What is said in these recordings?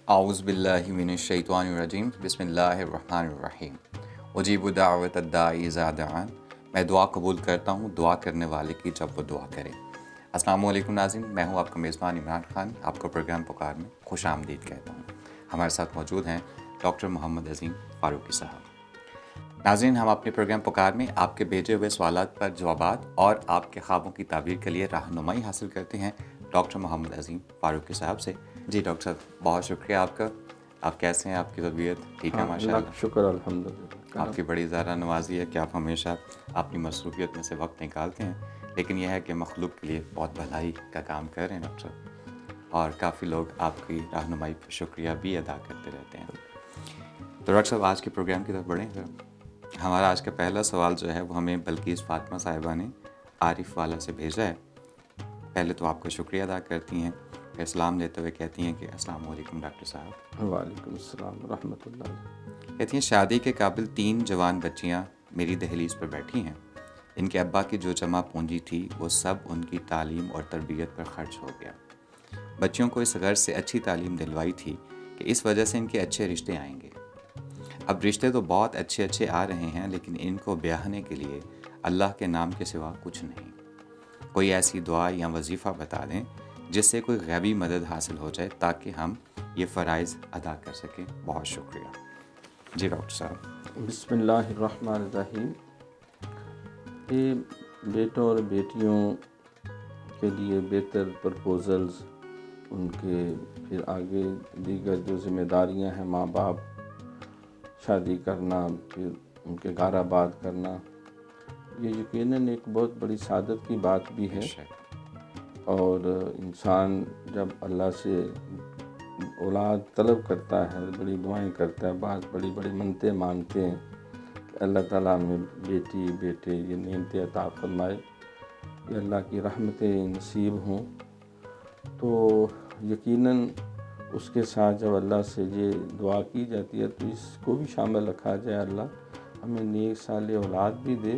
اعوذ باللہ من الشیطان الرجیم بسم اللہ الرحمن الرحیم اجیب دعوت الداعی اذا دعان. میں دعا قبول کرتا ہوں دعا کرنے والے کی جب وہ دعا کرے. السلام علیکم ناظرین، میں ہوں آپ کا میزبان عمران خان، آپ کو پروگرام پکار میں خوش آمدید کہتا ہوں. ہمارے ساتھ موجود ہیں ڈاکٹر محمد عظیم فاروقی صاحب. ناظرین، ہم اپنے پروگرام پکار میں آپ کے بھیجے ہوئے سوالات پر جوابات اور آپ کے خوابوں کی تعبیر کے لیے رہنمائی حاصل کرتے ہیں ڈاکٹر محمد عظیم فاروقی صاحب سے. جی ڈاکٹر صاحب، بہت شکریہ آپ کا. آپ کیسے ہیں؟ آپ کی طبیعت ٹھیک ہے؟ ماشاء اللہ کا اللہ. شکر الحمدللہ. آپ کی بڑی زیادہ نوازی ہے کہ آپ ہمیشہ اپنی مصروفیت میں سے وقت نکالتے ہیں، لیکن یہ ہے کہ مخلوق کے لیے بہت بھلائی کا کام کر رہے ہیں ڈاکٹر صاحب، اور کافی لوگ آپ کی رہنمائی پر شکریہ بھی ادا کرتے رہتے ہیں. تو ڈاکٹر صاحب، آج کے پروگرام کی طرف بڑھیں. ہمارا آج کا پہلا سوال جو ہے وہ ہمیں بلقیس فاطمہ صاحبہ نے عارف والا سے بھیجا ہے. پہلے تو آپ کا شکریہ ادا کرتی ہیں، پھر سلام لیتے ہوئے کہتی ہیں کہ السلام علیکم ڈاکٹر صاحب. وعلیکم السلام ورحمۃ اللہ. کہتی ہیں شادی کے قابل 3 جوان بچیاں میری دہلیز پر بیٹھی ہیں. ان کے ابا کی جو جمع پونجی تھی وہ سب ان کی تعلیم اور تربیت پر خرچ ہو گیا. بچیوں کو اس غرض سے اچھی تعلیم دلوائی تھی کہ اس وجہ سے ان کے اچھے رشتے آئیں گے. اب رشتے تو بہت اچھے آ رہے ہیں، لیکن ان کو بیاہنے کے لیے اللہ کے نام کے سوا کچھ نہیں. کوئی ایسی دعا یا وظیفہ بتا دیں جس سے کوئی غیبی مدد حاصل ہو جائے تاکہ ہم یہ فرائض ادا کر سکیں. بہت شکریہ. جی ڈاکٹر صاحب. بسم اللہ الرحمن الرحیم. یہ بیٹوں اور بیٹیوں کے لیے بہتر پرپوزلز، ان کے پھر آگے دیگر جو ذمہ داریاں ہیں، ماں باپ، شادی کرنا، پھر ان کے گھر آباد کرنا، یہ یقیناً ایک بہت بڑی سعادت کی بات بھی ہے. اور انسان جب اللہ سے اولاد طلب کرتا ہے، بڑی دعائیں کرتا ہے، بعض بڑی بڑی منتیں مانتے ہیں کہ اللہ تعالیٰ ہمیں بیٹی بیٹے یہ نعمتیں عطا فرمائے، یہ اللہ کی رحمتیں نصیب ہوں. تو یقیناً اس کے ساتھ جب اللہ سے یہ دعا کی جاتی ہے تو اس کو بھی شامل رکھا جائے، اللہ ہمیں نیک صالح اولاد بھی دے.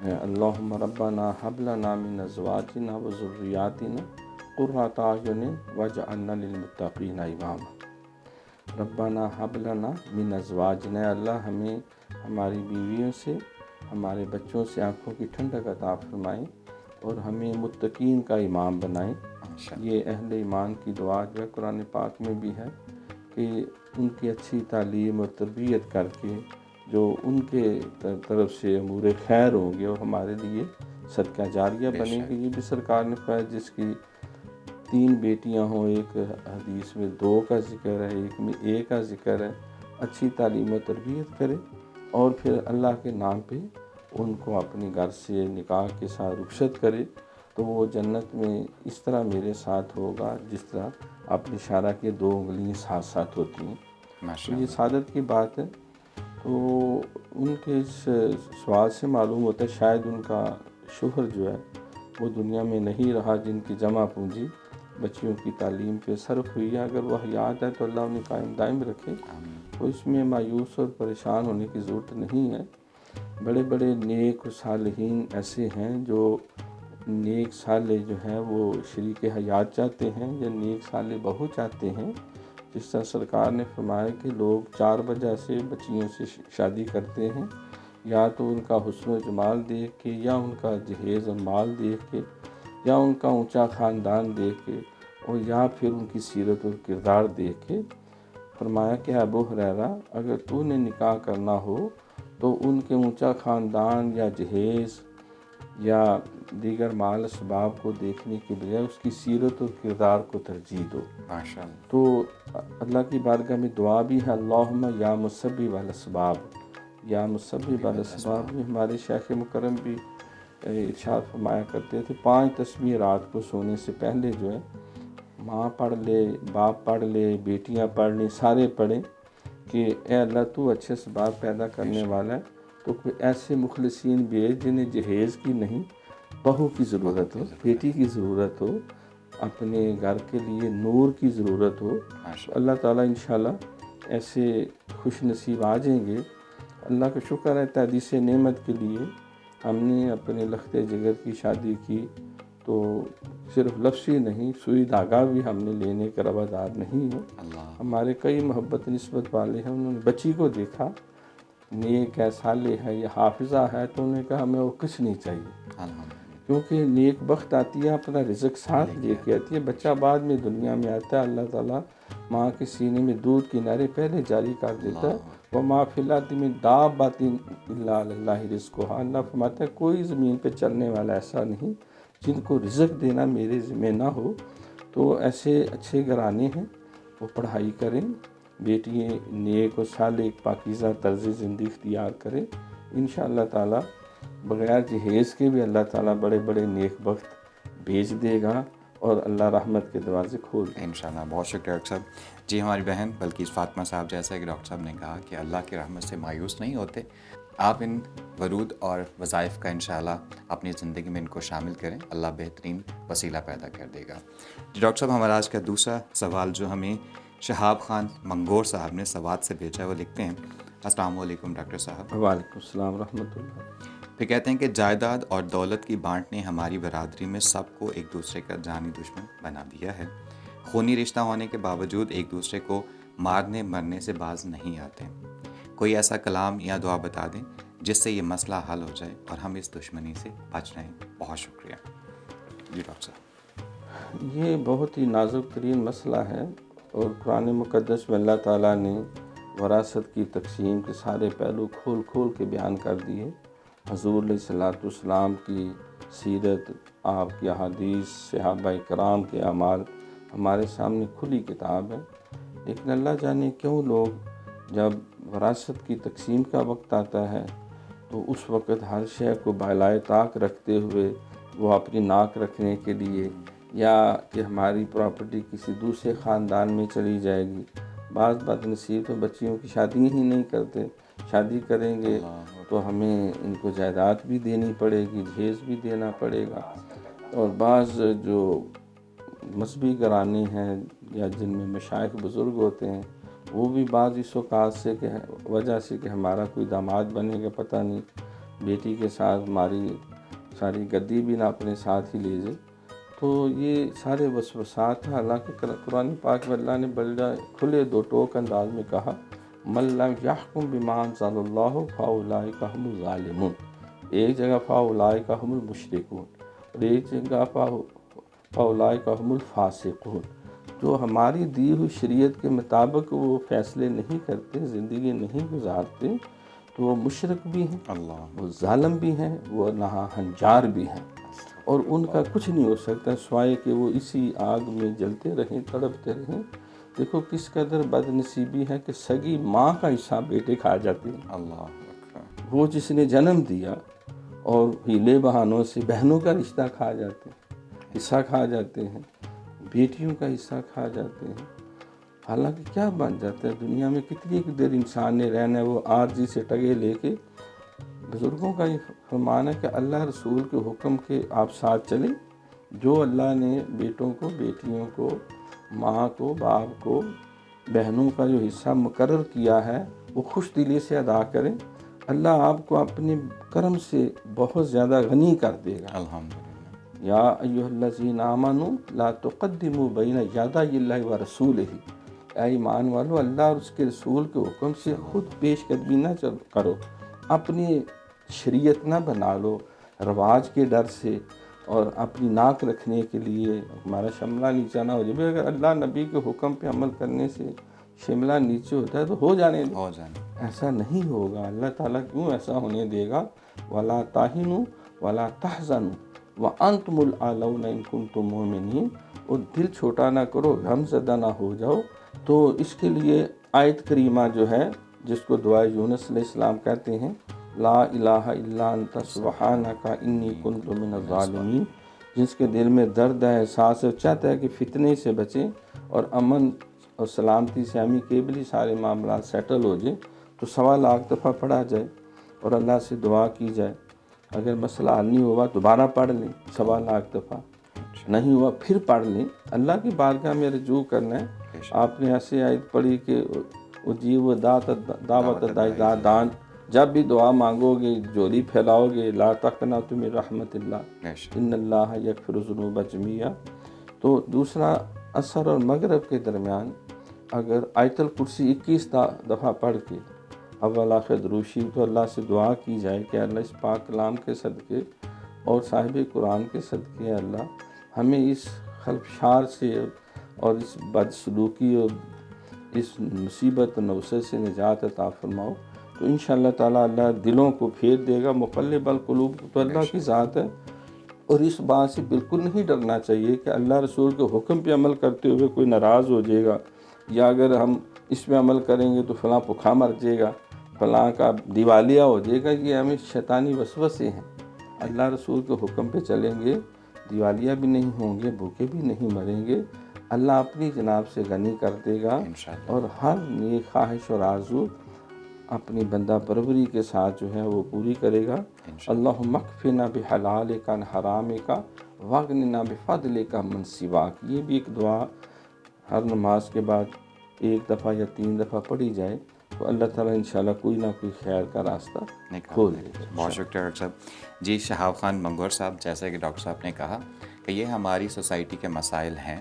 اللہم ربنا ھب لنا من ازواجنا وذریاتنا قرۃ اعین واجعلنا للمتقین اماما. ربنا ھب لنا من ازواجنا، اللہ ہمیں ہماری بیویوں سے، ہمارے بچوں سے آنکھوں کی ٹھنڈک عطا فرمائیں اور ہمیں متقین کا امام بنائیں. یہ اہل ایمان کی دعا جو ہے قرآن پاک میں بھی ہے کہ ان کی اچھی تعلیم اور تربیت کر کے جو ان کے طرف سے امور خیر ہوں گے اور ہمارے لیے صدقہ جاریہ بنے گی. یہ بھی سرکار نے فرمایا جس کی 3 بیٹیاں ہوں، ایک حدیث میں 2 کا ذکر ہے، ایک میں 1 کا ذکر ہے، اچھی تعلیم و تربیت کرے اور پھر اللہ کے نام پہ ان کو اپنے گھر سے نکاح کے ساتھ رخصت کرے تو وہ جنت میں اس طرح میرے ساتھ ہوگا جس طرح آپ نے اشارہ کے 2 انگلیاں ساتھ ساتھ ہوتی ہیں. تو یہ سعادت کی بات ہے. تو ان کے اس سوال سے معلوم ہوتا ہے شاید ان کا شوہر جو ہے وہ دنیا میں نہیں رہا جن کی جمع پونجی بچیوں کی تعلیم پہ صرف ہوئی ہے. اگر وہ حیات ہے تو اللہ انہیں قائم دائم رکھے. تو اس میں مایوس اور پریشان ہونے کی ضرورت نہیں ہے. بڑے بڑے نیک و صالحین ایسے ہیں جو نیک صالح جو ہیں وہ شریک حیات چاہتے ہیں یا نیک صالح بہو چاہتے ہیں. جس طرح سرکار نے فرمایا کہ لوگ 4 وجہ سے بچیوں سے شادی کرتے ہیں، یا تو ان کا حسن و جمال دیکھ کے، یا ان کا جہیز اور مال دیکھ کے، یا ان کا اونچا خاندان دیکھ کے، اور یا پھر ان کی سیرت اور کردار دیکھ کے. فرمایا کہ ابو ہریرہ اگر تو نے نکاح کرنا ہو تو ان کے اونچا خاندان یا جہیز یا دیگر مال اسباب کو دیکھنے کے بجائے اس کی سیرت اور کردار کو ترجیح دو. تو اللہ کی بارگاہ میں دعا بھی ہے، اللہم یا مسبب الاسباب، یا مسبب الاسباب میں ہمارے شیخ مکرم بھی ارشاد فرمایا کرتے تھے 5 تسبیح رات کو سونے سے پہلے جو ہے ماں پڑھ لے، باپ پڑھ لے، بیٹیاں پڑھ لیں، سارے پڑھیں کہ اے اللہ تو اچھے اسباب پیدا کرنے والا ہے تو کوئی ایسے مخلصین بھیج جنہیں جہیز کی نہیں، بہو کی ضرورت ہو، بیٹی کی ضرورت ہو، اپنے گھر کے لیے نور کی ضرورت ہو. اللہ تعالیٰ انشاءاللہ ایسے خوش نصیب آ جائیں گے. اللہ کا شکر ہے تحدیث نعمت کے لیے ہم نے اپنے لخت جگر کی شادی کی تو صرف لفظی نہیں، سوئی دھاگا بھی ہم نے لینے کا روادار نہیں ہے۔ اللہ ہمارے کئی محبت نسبت والے ہیں، انہوں نے بچی کو دیکھا نیک ہے، صالح ہے یا حافظہ ہے، تو انہوں نے کہا ہمیں وہ کچھ نہیں چاہیے، الحمد کیونکہ نیک بخت آتی ہے اپنا رزق ساتھ لے کے آتی ہے۔ بچہ بعد میں دنیا میں آتا ہے، اللہ تعالیٰ ماں کے سینے میں دودھ کی نہریں پہلے جاری کر دیتا ہے۔ وَمَا فِي الْأَرْضِ مِن دَابَّةٍ إِلَّا عَلَى اللَّهِ رِزْقُهَا، اللہ فرماتا ہے کوئی زمین پہ چلنے والا ایسا نہیں جن کو رزق دینا میرے ذمہ نہ ہو۔ تو ایسے اچھے گھرانے ہیں، وہ پڑھائی کریں، بیٹی نیک و صالح پاکیزہ طرز زندگی اختیار کریں، انشاءاللہ تعالیٰ بغیر جہیز کے بھی اللہ تعالیٰ بڑے بڑے نیک بخت بھیج دے گا اور اللہ رحمت کے دروازے کھول دے گا۔ انشاءاللہ۔ بہت شکریہ ڈاکٹر صاحب۔ جی ہماری بہن بلقیس فاطمہ صاحب، جیسا کہ ڈاکٹر صاحب نے کہا کہ اللہ کی رحمت سے مایوس نہیں ہوتے، آپ ان ورود اور وظائف کا انشاءاللہ اپنی زندگی میں ان کو شامل کریں، اللہ بہترین وسیلہ پیدا کر دے گا۔ جی ڈاکٹر صاحب، ہمارا آج کا دوسرا سوال جو ہمیں شہاب خان منگور صاحب نے سوات سے بھیجا ہے، وہ لکھتے ہیں السلام علیکم ڈاکٹر صاحب۔ وعلیکم السلام ورحمۃ اللہ۔ پھر کہتے ہیں کہ جائیداد اور دولت کی بانٹ نے ہماری برادری میں سب کو ایک دوسرے کا جانی دشمن بنا دیا ہے، خونی رشتہ ہونے کے باوجود ایک دوسرے کو مارنے مرنے سے باز نہیں آتے، کوئی ایسا کلام یا دعا بتا دیں جس سے یہ مسئلہ حل ہو جائے اور ہم اس دشمنی سے بچ رہیں، بہت شکریہ۔ جی ڈاکٹر صاحب۔ یہ بہت ہی نازک ترین مسئلہ ہے، اور قرآن مقدس میں اللہ تعالیٰ نے وراثت کی تقسیم کے سارے پہلو کھول کھول کے بیان کر دیے۔ حضور علیہ الصلوۃ والسلام کی سیرت، آپ کی احادیث، صحابہ کرام کے اعمال ہمارے سامنے کھلی کتاب ہے، لیکن اللہ جانے کیوں لوگ جب وراثت کی تقسیم کا وقت آتا ہے تو اس وقت ہر شے کو بالائے طاق رکھتے ہوئے وہ اپنی ناک رکھنے کے لیے، یا کہ ہماری پراپرٹی کسی دوسرے خاندان میں چلی جائے گی، بعض بد نصیب تو بچیوں کی شادی ہی نہیں کرتے، شادی کریں گے تو ہمیں ان کو جائیداد بھی دینی پڑے گی، جہیز بھی دینا پڑے گا۔ اور بعض جو مذہبی گھرانے ہیں یا جن میں مشائخ بزرگ ہوتے ہیں، وہ بھی بعض اس وقت سے کہ وجہ سے کہ ہمارا کوئی داماد بنے گا پتہ نہیں، بیٹی کے ساتھ ہماری ساری گدی بھی نہ اپنے ساتھ ہی لے جائے، تو یہ سارے وسوسات ہیں۔ حالانکہ قرآن پاک میں اللہ نے بڑا کھلے دو ٹوک انداز میں کہا من لم یحکم بما انزل اللہ فاولئک هم الظالمون، ایک جگہ فاولئک هم المشرکون، اور ایک جگہ فاولئک هم الفاسقون۔ جو ہماری دی ہوئی شریعت کے مطابق وہ فیصلے نہیں کرتے، زندگی نہیں گزارتے، تو وہ مشرک بھی ہیں، وہ ظالم بھی ہیں، وہ نہا ہنجار بھی ہیں، اور ان کا کچھ نہیں ہو سکتا سوائے کہ وہ اسی آگ میں جلتے رہیں، تڑپتے رہیں۔ دیکھو کس قدر بد نصیبی ہے کہ سگی ماں کا حصہ بیٹے کھا جاتے ہیں، اللہ اکبر۔ وہ جس نے جنم دیا، اور ہیلے بہانوں سے بہنوں کا رشتہ کھا جاتے ہیں، حصہ کھا جاتے ہیں، بیٹیوں کا حصہ کھا جاتے ہیں۔ حالانکہ کیا بن جاتا ہے دنیا میں، کتنی دیر انسان نے رہنا ہے، وہ عارضی سے ٹگے لے کے۔ بزرگوں کا یہ فرمان ہے کہ اللہ رسول کے حکم کے آپ ساتھ چلیں، جو اللہ نے بیٹوں کو، بیٹیوں کو، ماں کو، باپ کو، بہنوں کا جو حصہ مقرر کیا ہے وہ خوش دلی سے ادا کریں، اللہ آپ کو اپنے کرم سے بہت زیادہ غنی کر دے گا۔ الحمدللہ۔ یا ایھا الذین آمنوا لا تقدموا بین یدی اللہ ورسولہ، اے ایمان والو اللہ اور اس کے رسول کے حکم سے خود پیش قدمی نہ کرو، اپنی شریعت نہ بنا لو رواج کے ڈر سے، اور اپنی ناک رکھنے کے لیے ہمارا شملہ نیچا نہ ہو جائے۔ اگر اللہ نبی کے حکم پہ عمل کرنے سے شملہ نیچے ہوتا ہے تو ہو جانے دو، ایسا نہیں ہوگا۔ اللہ تعالیٰ کیوں ایسا ہونے دے گا؟ وَلَا تَهِنُوا وَلَا تَحْزَنُوا وَأَنْتُمُ الْأَعْلَوْنَ إِن كُنتُم مُؤْمِنِينَ، اور دل چھوٹا نہ کرو، غم زدہ نہ ہو جاؤ۔ تو اس کے لیے آیت کریمہ جو ہے، جس کو دعائے یونس علیہ السلام کہتے ہیں، لا الہ الا انت سبحانک انی کنت من الظالمین، جس کے دل میں درد ہے، احساس ہے، چاہتا ہے کہ فتنے سے بچیں اور امن اور سلامتی سے امیکیبلی سارے معاملات سیٹل ہو جائیں، تو 1.25 دفعہ پڑھا جائے اور اللہ سے دعا کی جائے۔ اگر مسئلہ حل نہیں ہوا دوبارہ پڑھ لیں 1.25 دفعہ، نہیں ہوا پھر پڑھ لیں، اللہ کی بارگاہ میں رجوع کرنا ہے۔ آپ نے ایسے آیت پڑھی کہ اجیب دعوت دائی دان، جب بھی دعا مانگو گے جولی پھیلاؤ گے، لا تقنطوا من رحمت اللہ بے شک، ان اللہ یغفر الذنوب جميعا۔ تو دوسرا، عصر اور مغرب کے درمیان اگر آیت الکرسی 21 دفعہ پڑھ کے اول آخر درود شریف تو اللہ سے دعا کی جائے کہ اللہ اس پاک کلام کے صدقے اور صاحب قرآن کے صدقے اللہ ہمیں اس خلفشار سے اور اس بدسلوکی اور اس مصیبت نوسط سے نجات عطا فرماؤ، تو انشاءاللہ تعالیٰ اللہ دلوں کو پھیر دے گا۔ مقلب القلوب تو اللہ کی ذات ہے، اور اس بات سے بالکل نہیں ڈرنا چاہیے کہ اللہ رسول کے حکم پہ عمل کرتے ہوئے کوئی ناراض ہو جائے گا، یا اگر ہم اس پہ عمل کریں گے تو فلاں بھوکا مر جائے گا، فلاں کا دیوالیہ ہو جائے گا۔ یہ ہمیں شیطانی وسوسے ہیں۔ اللہ رسول کے حکم پہ چلیں گے، دیوالیہ بھی نہیں ہوں گے، بھوکے بھی نہیں مریں گے، اللہ اپنی جناب سے غنی کر دے گا، انشاءاللہ، اور ہر نیک خواہش اور آرزو اپنی بندہ پروری کے ساتھ جو ہے وہ پوری کرے گا۔ اللہم اکفنا بحلالک عن حرامک واغننا بفضلک من سواک۔ یہ بھی ایک دعا ہر نماز کے بعد 1 دفعہ یا 3 دفعہ پڑھی جائے تو اللہ تعالیٰ انشاءاللہ کوئی نہ کوئی خیر کا راستہ کھول دے گا۔ بہت شکریہ ڈاکٹر صاحب۔ جی، شہاب خان منگور صاحب، جیسا کہ ڈاکٹر صاحب نے کہا کہ یہ ہماری سوسائٹی کے مسائل ہیں،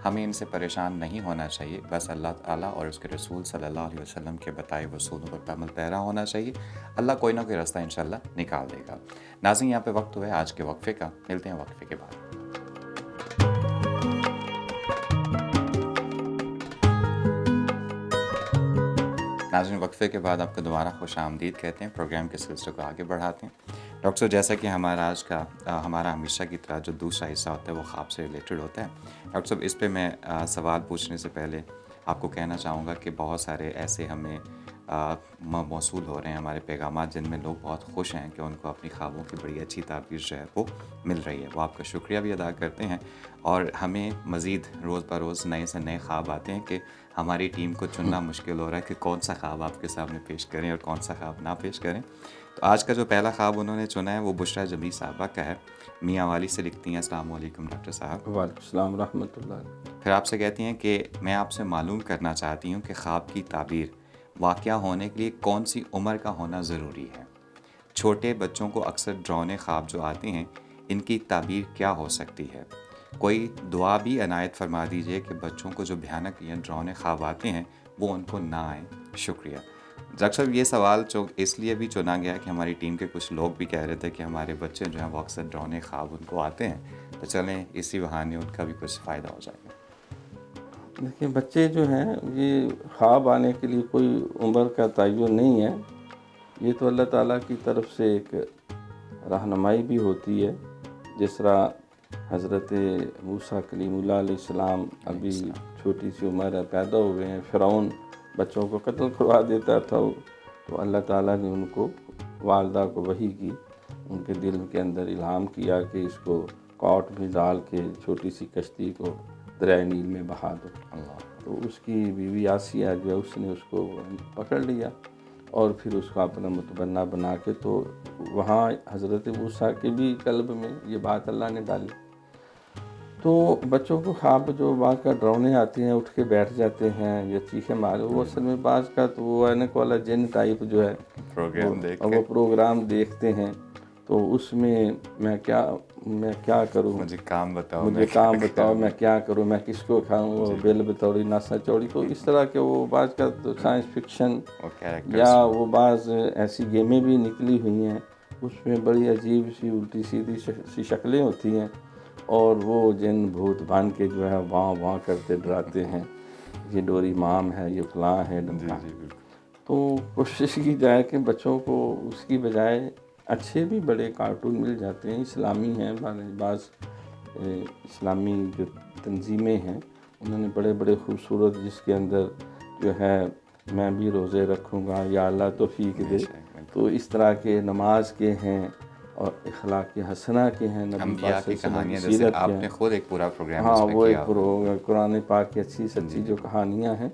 ہمیں ان سے پریشان نہیں ہونا چاہیے، بس اللہ تعالیٰ اور اس کے رسول صلی اللہ علیہ وسلم کے بتائے ہوئے اصولوں پر عمل پیرا ہونا چاہیے، اللہ کوئی نہ کوئی راستہ انشاءاللہ نکال دے گا۔ ناظرین، یہاں پہ وقت ہوا ہے آج کے وقفے کا، ملتے ہیں وقفے کے بعد۔ ناظرین، وقفے کے بعد آپ کو دوبارہ خوش آمدید کہتے ہیں، پروگرام کے سلسلے کو آگے بڑھاتے ہیں۔ ڈاکٹر صاحب، جیسا کہ ہمارا آج کا ہمارا ہمیشہ کی طرح جو دوسرا حصہ ہوتا ہے وہ خواب سے ریلیٹڈ ہوتا ہے۔ ڈاکٹر صاحب، اس پہ میں سوال پوچھنے سے پہلے آپ کو کہنا چاہوں گا کہ بہت سارے ایسے ہمیں موصول ہو رہے ہیں ہمارے پیغامات جن میں لوگ بہت خوش ہیں کہ ان کو اپنی خوابوں کی بڑی اچھی تعبیر جو ہے وہ مل رہی ہے، وہ آپ کا شکریہ بھی ادا کرتے ہیں، اور ہمیں مزید روز بروز نئے سے نئے خواب آتے ہیں کہ ہماری ٹیم کو چننا مشکل ہو رہا ہے کہ کون سا خواب آپ کے سامنے پیش کریں اور کون سا خواب نہ پیش کریں۔ تو آج کا جو پہلا خواب انہوں نے چنا ہے وہ بشریٰ جمیل صاحبہ کا ہے۔ میاں والی سے لکھتی ہیں، السلام علیکم ڈاکٹر صاحب۔ وعلیکم السلام ورحمۃ اللہ۔ پھر آپ سے کہتی ہیں کہ میں آپ سے معلوم کرنا چاہتی ہوں کہ خواب کی تعبیر واقعہ ہونے کے لیے کون سی عمر کا ہونا ضروری ہے؟ چھوٹے بچوں کو اکثر ڈراؤنے خواب جو آتے ہیں ان کی تعبیر کیا ہو سکتی ہے؟ کوئی دعا بھی عنایت فرما دیجئے کہ بچوں کو جو بھیانک یا ڈراؤنے خواب آتے ہیں وہ ان کو نہ آئیں۔ شکریہ۔ ڈاکٹر صاحب، یہ سوال اس لیے بھی چنا گیا کہ ہماری ٹیم کے کچھ لوگ بھی کہہ رہے تھے کہ ہمارے بچے جو ہیں وہ اکثر ڈراؤنے خواب ان کو آتے ہیں، تو چلیں اسی بہانے ان کا بھی کچھ فائدہ ہو جائے گا۔ دیکھیں، بچے جو ہیں یہ خواب آنے کے لیے کوئی عمر کا تعین نہیں ہے، یہ تو اللہ تعالیٰ کی طرف سے ایک رہنمائی بھی ہوتی ہے۔ جس طرح حضرت موسیٰ کلیم اللہ علیہ السلام ابھی چھوٹی سی عمر ہے، پیدا ہوئے ہیں، فرعون بچوں کو قتل کروا دیتا تھا، تو اللہ تعالیٰ نے ان کو والدہ کو وحی کی، ان کے دل کے اندر الہام کیا کہ اس کو کاٹ میں ڈال کے چھوٹی سی کشتی کو دریائے نیل میں بہا دو۔ تو اس کی بیوی آسیہ جو ہے اس نے اس کو پکڑ لیا اور پھر اس کو اپنا متبنہ بنا کے، تو وہاں حضرت موسیٰ کے بھی قلب میں یہ بات اللہ نے ڈالی۔ تو بچوں کو خواب جو بعض کا ڈراؤنے آتے ہیں، اٹھ کے بیٹھ جاتے ہیں یا چیخیں مارے، وہ اصل میں بعض کا تو وہ اینک والا جن ٹائپ جو ہے وہ پروگرام دیکھتے ہیں، تو اس میں میں کیا کروں، مجھے کام بتاؤ، میں کیا کروں، میں کس کو کھاؤں، وہ بیل بتوڑی ناسا چوڑی، تو اس طرح کے وہ بعض کا سائنس فکشن یا وہ بعض ایسی گیمیں بھی نکلی ہوئی ہیں، اس میں بڑی عجیب سی الٹی سیدھی سی شکلیں ہوتی ہیں، اور وہ جن بھوت بن کے جو ہے واں واں کرتے ڈراتے ہیں، یہ ڈوری مام ہے، یہ فلاں ہے۔ تو کوشش کی جائے کہ بچوں کو اس کی بجائے اچھے بھی بڑے کارٹون مل جاتے ہیں، اسلامی ہیں، بعض اسلامی جو تنظیمیں ہیں انہوں نے بڑے بڑے خوبصورت، جس کے اندر جو ہے میں بھی روزے رکھوں گا یا اللہ توفیق دے، تو اس طرح کے نماز کے ہیں اور اخلاق حسنہ کے ہیں، نبی پاک کی کہانیاں، جیسے آپ نے خود ایک پورا پروگرام ہاں وہ ایک قرآن پاک کی اچھی سچی جو کہانیاں ہیں،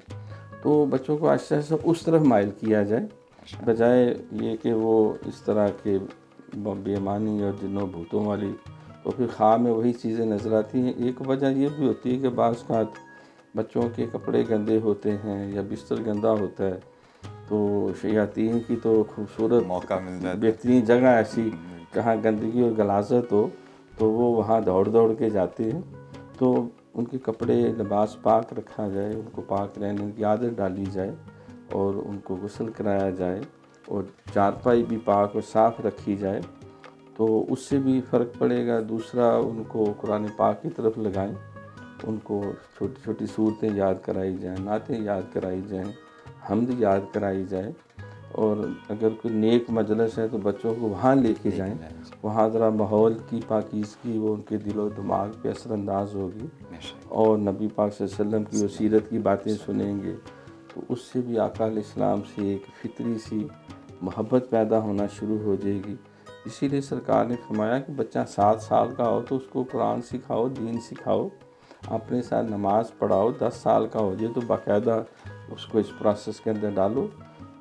تو بچوں کو آہستہ آہستہ اس طرف مائل کیا جائے، بجائے یہ کہ وہ اس طرح کے بے ایمانی اور جنوں بھوتوں والی، تو پھر خواب میں وہی چیزیں نظر آتی ہیں۔ ایک وجہ یہ بھی ہوتی ہے کہ بعض اوقات بچوں کے کپڑے گندے ہوتے ہیں یا بستر گندا ہوتا ہے، تو شیاطین کی تو خوبصورت موقع مل جاتا ہے۔ بہترین جگہ ایسی جہاں گندگی اور غلاظت ہو تو وہ وہاں دوڑ کے جاتے ہیں. تو ان کے کپڑے لباس پاک رکھا جائے، ان کو پاک رہنے کی عادت ڈالی جائے اور ان کو غسل کرایا جائے اور چارپائی بھی پاک اور صاف رکھی جائے تو اس سے بھی فرق پڑے گا. دوسرا، ان کو قرآن پاک کی طرف لگائیں، ان کو چھوٹی چھوٹی صورتیں یاد کرائی جائیں، نعتیں یاد کرائی جائیں، حمد یاد کرائی جائے. اور اگر کوئی نیک مجلس ہے تو بچوں کو وہاں لے کے جائیں، وہاں ذرا ماحول کی پاکیزگی وہ ان کے دل و دماغ پہ اثر انداز ہوگی اور نبی پاک صلی اللہ علیہ وسلم کی وہ سیرت کی باتیں سنیں گے تو اس سے بھی آقا علیہ السلام سے ایک فطری سی محبت پیدا ہونا شروع ہو جائے گی. اسی لیے سرکار نے فرمایا کہ بچہ 7 سال کا ہو تو اس کو قرآن سکھاؤ، دین سکھاؤ، اپنے ساتھ نماز پڑھاؤ. 10 سال کا ہو جائے تو باقاعدہ اس کو اس پروسیس کے اندر ڈالو،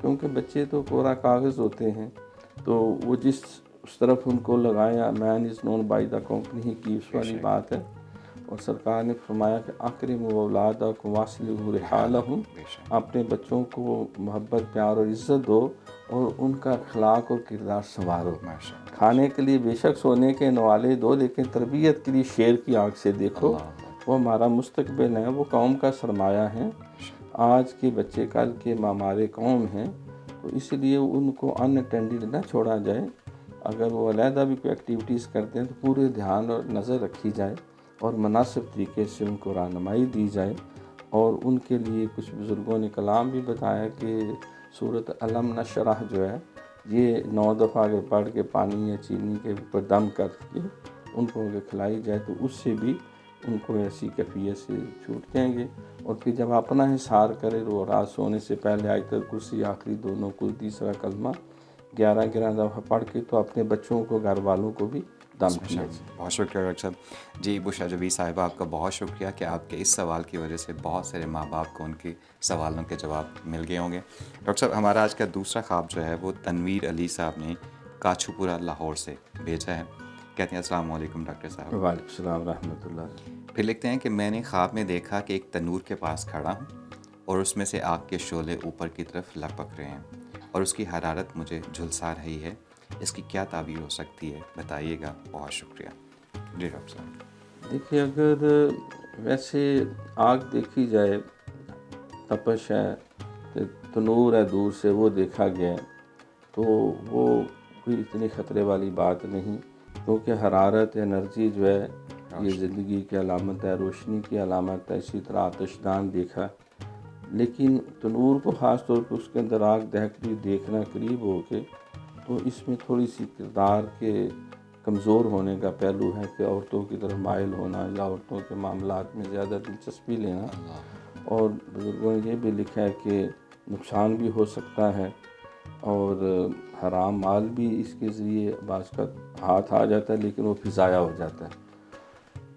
کیونکہ بچے تو کوڑا کاغذ ہوتے ہیں تو وہ جس اس طرف ان کو لگایا مین از نون بائی دا کمپنی کی اس والی بات ہے. اور سرکار نے فرمایا کہ اکرموا اولادکم واصلحوا رحالہم، اپنے بچوں کو محبت پیار اور عزت دو اور ان کا اخلاق اور کردار سنوارو. کھانے کے لیے بے شک سونے کے نوالے دو لیکن تربیت کے لیے شیر کی آنکھ سے دیکھو، وہ ہمارا مستقبل ہے، وہ قوم کا سرمایہ ہے. آج کے بچے کل کے معمار قوم ہیں تو اس لیے ان کو ان اٹینڈڈ نہ چھوڑا جائے. اگر وہ علیحدہ بھی کوئی ایکٹیویٹیز کرتے ہیں تو پورے دھیان اور نظر رکھی جائے اور مناسب طریقے سے ان کو رہنمائی دی جائے. اور ان کے لیے کچھ بزرگوں نے کلام بھی بتایا کہ سورۃ علم نشرح جو ہے یہ 9 دفعہ اگر پڑھ کے پانی یا چینی کے اوپر دم کر کے ان کو اگر کھلائی جائے تو اس سے بھی ان کو ایسی کیفیت سے چھوٹ جائیں گے. اور پھر جب اپنا حصار کرے تو رات سونے سے پہلے آیت الکرسی آخری دونوں کل تیسرا کلمہ 11 دفعہ پڑھ کے تو اپنے بچوں کو گھر والوں کو بھی دم کیا جائے. بہت شکریہ ڈاکٹر صاحب. جی بشرا جبی صاحبہ، آپ کا بہت شکریہ کہ آپ کے اس سوال کی وجہ سے بہت سارے ماں باپ کو ان کے سوالوں کے جواب مل گئے ہوں گے. ڈاکٹر صاحب، ہمارا آج کا دوسرا خواب جو ہے وہ تنویر علی صاحب نے کاچھو پورہ لاہور سے بھیجا ہے. کہتے ہیں السلام علیکم ڈاکٹر صاحب. وعلیکم السلام ورحمۃ اللہ. پھر لکھتے ہیں کہ میں نے خواب میں دیکھا کہ ایک تنور کے پاس کھڑا ہوں اور اس میں سے آگ کے شعلے اوپر کی طرف لپک رہے ہیں اور اس کی حرارت مجھے جھلسا رہی ہے. اس کی کیا تعبیر ہو سکتی ہے، بتائیے گا. بہت شکریہ. جی ڈاکٹر صاحب. دیکھیے، اگر ویسے آگ دیکھی جائے، تپش ہے، تنور ہے، دور سے وہ دیکھا گیا تو وہ کوئی اتنی خطرے والی بات نہیں، کیونکہ حرارت انرجی جو ہے یہ زندگی کی علامت ہے، روشنی کی علامت ہے. اسی طرح آتش دان دیکھا، لیکن تنور کو خاص طور پہ اس کے اندر آگ دہکتی دیکھنا قریب ہو کے تو اس میں تھوڑی سی کردار کے کمزور ہونے کا پہلو ہے کہ عورتوں کی طرف مائل ہونا یا عورتوں کے معاملات میں زیادہ دلچسپی لینا. اور بزرگوں نے یہ بھی لکھا ہے کہ نقصان بھی ہو سکتا ہے اور حرام مال بھی اس کے ذریعے بعض کا ہاتھ آ جاتا ہے لیکن وہ پھر ضائع ہو جاتا ہے.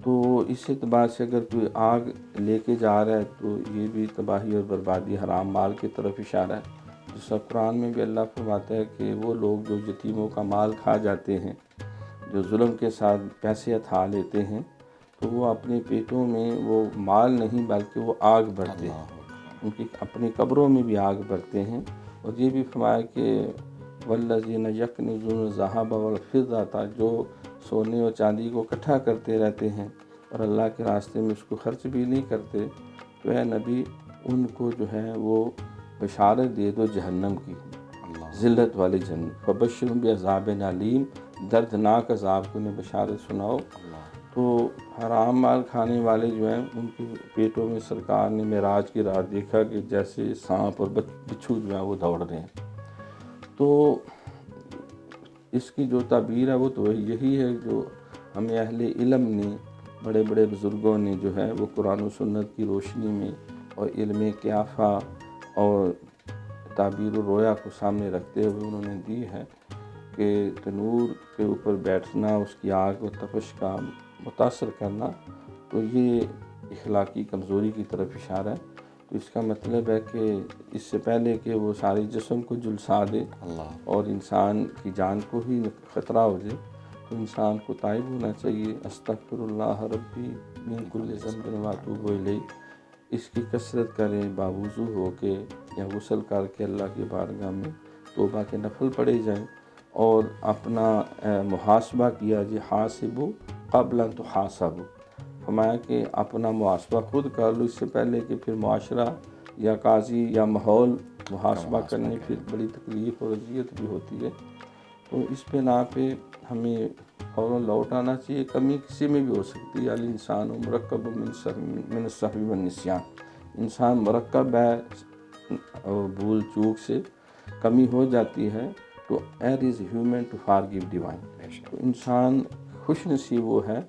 تو اس اعتبار سے اگر کوئی آگ لے کے جا رہا ہے تو یہ بھی تباہی اور بربادی، حرام مال کی طرف اشارہ ہے. جیسا قرآن میں بھی اللہ فرماتا ہے کہ وہ لوگ جو یتیموں کا مال کھا جاتے ہیں، جو ظلم کے ساتھ پیسے ہتھا لیتے ہیں تو وہ اپنے پیٹوں میں وہ مال نہیں بلکہ وہ آگ بھرتے ہیں، ان کی اپنی قبروں میں بھی آگ بھرتے ہیں. اور یہ بھی فرمایا کہ والذین یکنزون الذھب والفضة، جو سونے اور چاندی کو اکٹھا کرتے رہتے ہیں اور اللہ کے راستے میں اس کو خرچ بھی نہیں کرتے، تو اے نبی ان کو جو ہے وہ بشارت دے دو جہنم کی، ذلت والی جہنم. فبشرھم بعذاب علیم، دردناک عذاب کو انہیں بشارت سناؤ. تو حرام مال کھانے والے جو ہیں ان کے پیٹوں میں سرکار نے معراج کی رات دیکھا کہ جیسے سانپ اور بچھو جو ہیں وہ دوڑ رہے ہیں. تو اس کی جو تعبیر ہے وہ تو یہی ہے جو ہمیں اہل علم نے، بڑے بڑے بزرگوں نے جو ہے وہ قرآن و سنت کی روشنی میں اور علم قیافہ اور تعبیر و رویا کو سامنے رکھتے ہوئے انہوں نے دی ہے کہ تنور کے اوپر بیٹھنا، اس کی آگ و تپش کا متاثر کرنا تو یہ اخلاقی کمزوری کی طرف اشارہ ہے. تو اس کا مطلب ہے کہ اس سے پہلے کہ وہ سارے جسم کو جلسا دے اور انسان کی جان کو ہی خطرہ ہو جائے تو انسان کو تائب ہونا چاہیے. استغفر اللہ ربی من کل ذنب واتوب الیہ، اس کی کثرت کریں، باوضو ہو کے یا غسل کر کے اللہ کی بارگاہ میں توبہ کے نفل پڑھے جائیں، اور اپنا محاسبہ کیا جی حاسبو قبل ان تحاسبو، فرمایا کہ اپنا محاسبہ خود کر لو اس سے پہلے کہ پھر معاشرہ یا قاضی یا ماحول محاسبہ کرنے پھر بڑی تکلیف اور اذیت بھی ہوتی ہے۔ تو اس بنا پہ ہمیں فوراً لوٹ آنا چاہیے۔ کمی کسی میں بھی ہو سکتی ہے، الانسان مرکب من السہو والنسیان، انسان مرکب ہے اور بھول چوک سے کمی ہو جاتی ہے، تو err is human to forgive divine, تو انسان خوش نصیب وہ ہے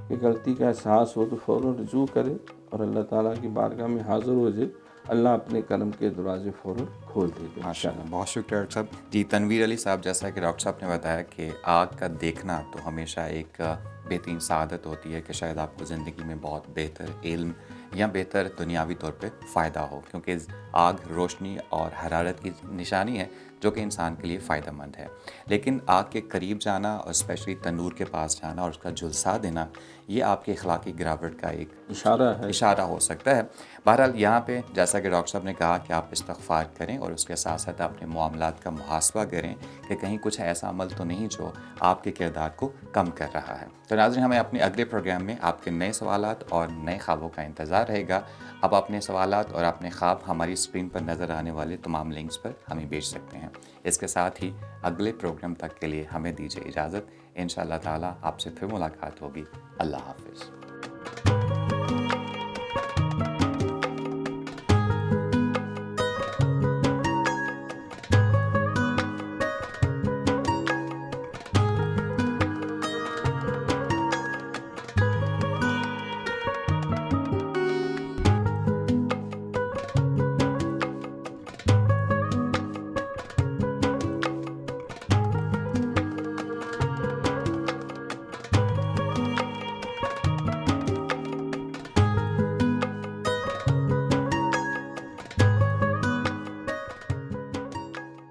کہ غلطی کا احساس ہو تو فوراً رجوع کرے اور اللہ تعالیٰ کی بارگاہ میں حاضر ہو جائے، اللہ اپنے کرم کے دروازے فوراً کھول دے گا ماشاءاللہ، بہت شکریہ ڈاکٹر صاحب۔ جی تنویر علی صاحب، جیسا کہ ڈاکٹر صاحب نے بتایا کہ آگ کا دیکھنا تو ہمیشہ ایک بہترین سعادت ہوتی ہے کہ شاید آپ کو زندگی میں بہت بہتر علم یا بہتر دنیاوی طور پہ فائدہ ہو، کیونکہ آگ روشنی اور حرارت کی نشانی ہے جو کہ انسان کے لیے فائدہ مند ہے۔ لیکن آگ کے قریب جانا اور اسپیشلی تنور کے پاس جانا اور اس کا جھلسا دینا، یہ آپ کی اخلاقی گراوٹ کا ایک اشارہ ہو سکتا ہے۔ بہرحال یہاں پہ جیسا کہ ڈاکٹر صاحب نے کہا کہ آپ استغفار کریں اور اس کے ساتھ ساتھ اپنے معاملات کا محاسبہ کریں کہ کہیں کچھ ایسا عمل تو نہیں جو آپ کے کردار کو کم کر رہا ہے۔ تو ناظرین، ہمیں اپنے اگلے پروگرام میں آپ کے نئے سوالات اور نئے خوابوں کا انتظار رہے گا۔ آپ اپنے سوالات اور اپنے خواب ہماری اسکرین پر نظر آنے والے تمام لنکس پر ہمیں بھیج سکتے ہیں۔ اس کے ساتھ ہی اگلے پروگرام تک کے لیے ہمیں دیجیے اجازت۔ انشاءاللہ تعالیٰ آپ سے پھر ملاقات ہوگی۔ اللہ حافظ۔